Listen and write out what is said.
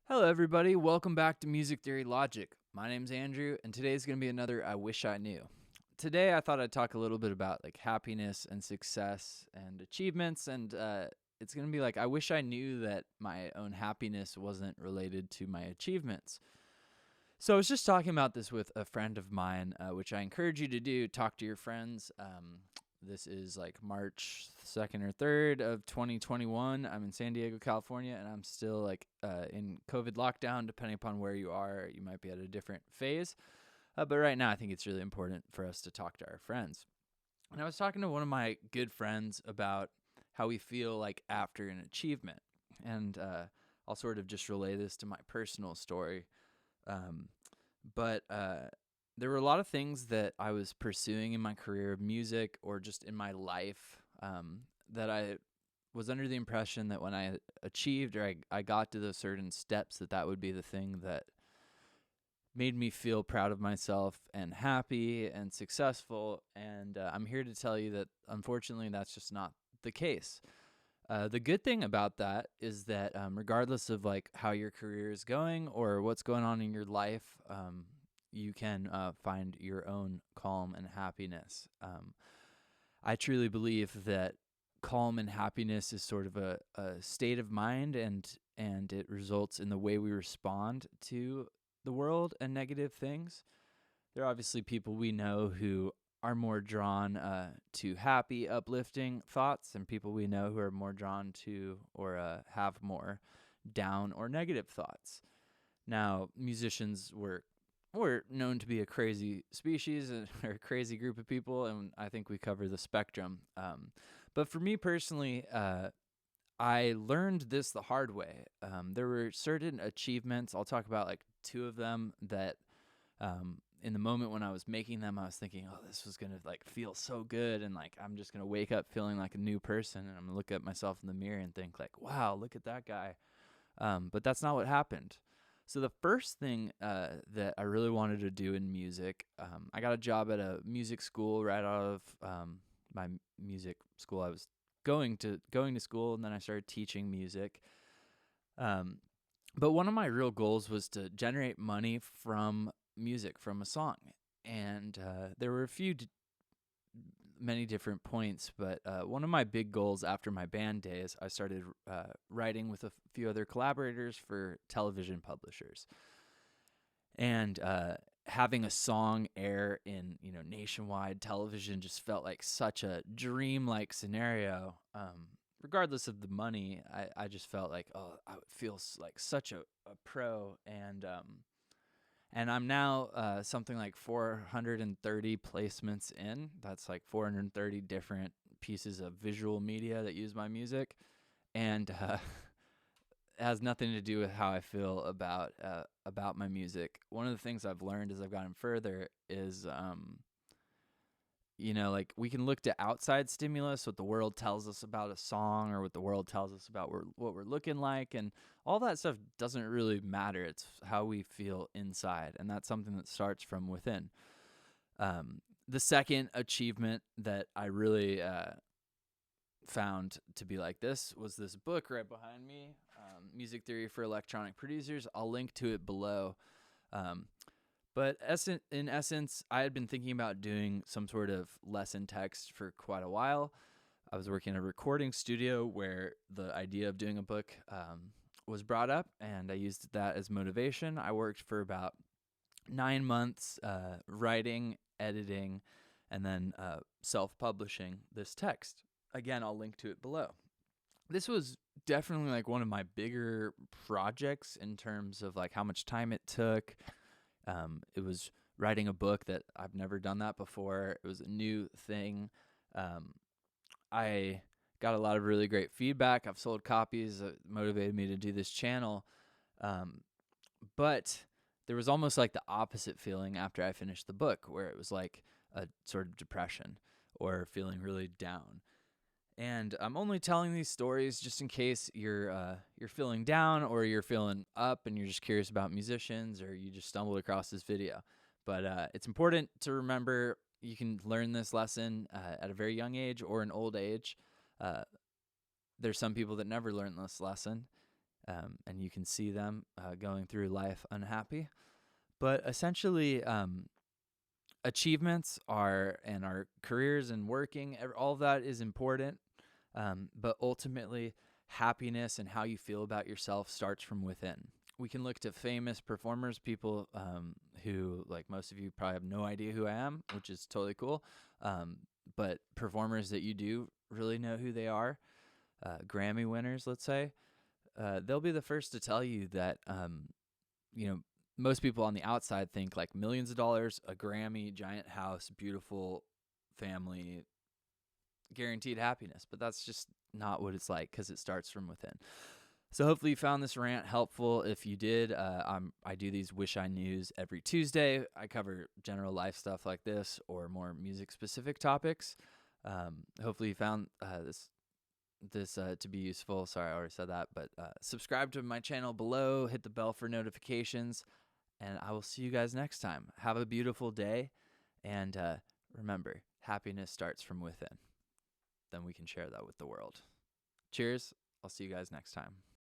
Hello, everybody. Welcome back to Music Theory Logic. My name's Andrew, and today's going to be another I Wish I Knew. Today, I thought I'd talk a little bit about happiness and success and achievements, and it's going to be I wish I knew that my own happiness wasn't related to my achievements. So I was just talking about this with a friend of mine, which I encourage you to do. Talk to your friends. This is March 2nd or 3rd of 2021. I'm in San Diego, California, and I'm still in COVID lockdown. Depending upon where you are, you might be at a different phase. But right now, I think it's really important for us to talk to our friends. And I was talking to one of my good friends about how we feel after an achievement. And I'll sort of just relay this to my personal story. But there were a lot of things that I was pursuing in my career of music or just in my life that I was under the impression that when I achieved or I got to those certain steps that would be the thing that made me feel proud of myself and happy and successful. And I'm here to tell you that unfortunately that's just not the case. The good thing about that is that regardless of how your career is going or what's going on in your life, you can find your own calm and happiness. I truly believe that calm and happiness is sort of a state of mind, and it results in the way we respond to the world and negative things. There are obviously people we know who are more drawn to happy, uplifting thoughts, and people we know who are more drawn to or have more down or negative thoughts. Now, musicians were known to be a crazy species or a crazy group of people, and I think we cover the spectrum. But for me personally, I learned this the hard way. There were certain achievements. I'll talk about two of them that in the moment when I was making them, I was thinking, oh, this was going to feel so good. And I'm just going to wake up feeling like a new person. And I'm going to look at myself in the mirror and think wow, look at that guy. But that's not what happened. So the first thing that I really wanted to do in music, I got a job at a music school right out of my music school. I was going to school, and then I started teaching music. But one of my real goals was to generate money from music, from a song. And there were many different points, but one of my big goals after my band days, I started writing with a few other collaborators for television publishers. And having a song air in nationwide television just felt like such a dream-like scenario. Regardless of the money, I just felt I would feel like such a pro. And I'm now something like 430 placements in. That's 430 different pieces of visual media that use my music. And it has nothing to do with how I feel about my music. One of the things I've learned as I've gotten further is, we can look to outside stimulus, what the world tells us about a song or what the world tells us about what we're looking like. And all that stuff doesn't really matter. It's how we feel inside. And that's something that starts from within. The second achievement that I really found to be like this was this book right behind me, Music Theory for Electronic Producers. I'll link to it below. But in essence, I had been thinking about doing some sort of lesson text for quite a while. I was working in a recording studio where the idea of doing a book was brought up, and I used that as motivation. I worked for about 9 months writing, editing, and then self-publishing this text. Again, I'll link to it below. This was definitely one of my bigger projects in terms of how much time it took. It was writing a book that I've never done that before. It was a new thing. I got a lot of really great feedback. I've sold copies that motivated me to do this channel. But there was almost the opposite feeling after I finished the book, where it was a sort of depression or feeling really down. And I'm only telling these stories just in case you're feeling down or you're feeling up and you're just curious about musicians or you just stumbled across this video. But it's important to remember you can learn this lesson at a very young age or an old age. There's some people that never learn this lesson. and you can see them going through life unhappy. But essentially, achievements are and our careers and working, all of that is important. But ultimately, happiness and how you feel about yourself starts from within. We can look to famous performers, people who, like most of you, probably have no idea who I am, which is totally cool. But performers that you do really know who they are, Grammy winners, let's say, they'll be the first to tell you that, you know, most people on the outside think like millions of dollars, a Grammy, giant house, beautiful family, guaranteed happiness. But that's just not what it's like, because it starts from within. So hopefully you found this rant helpful. If you did, I do these Wish I Knews every Tuesday. I cover general life stuff like this or more music-specific topics. Hopefully you found this to be useful. Sorry, I already said that. But subscribe to my channel below. Hit the bell for notifications. And I will see you guys next time. Have a beautiful day. And remember, happiness starts from within. Then we can share that with the world. Cheers. I'll see you guys next time.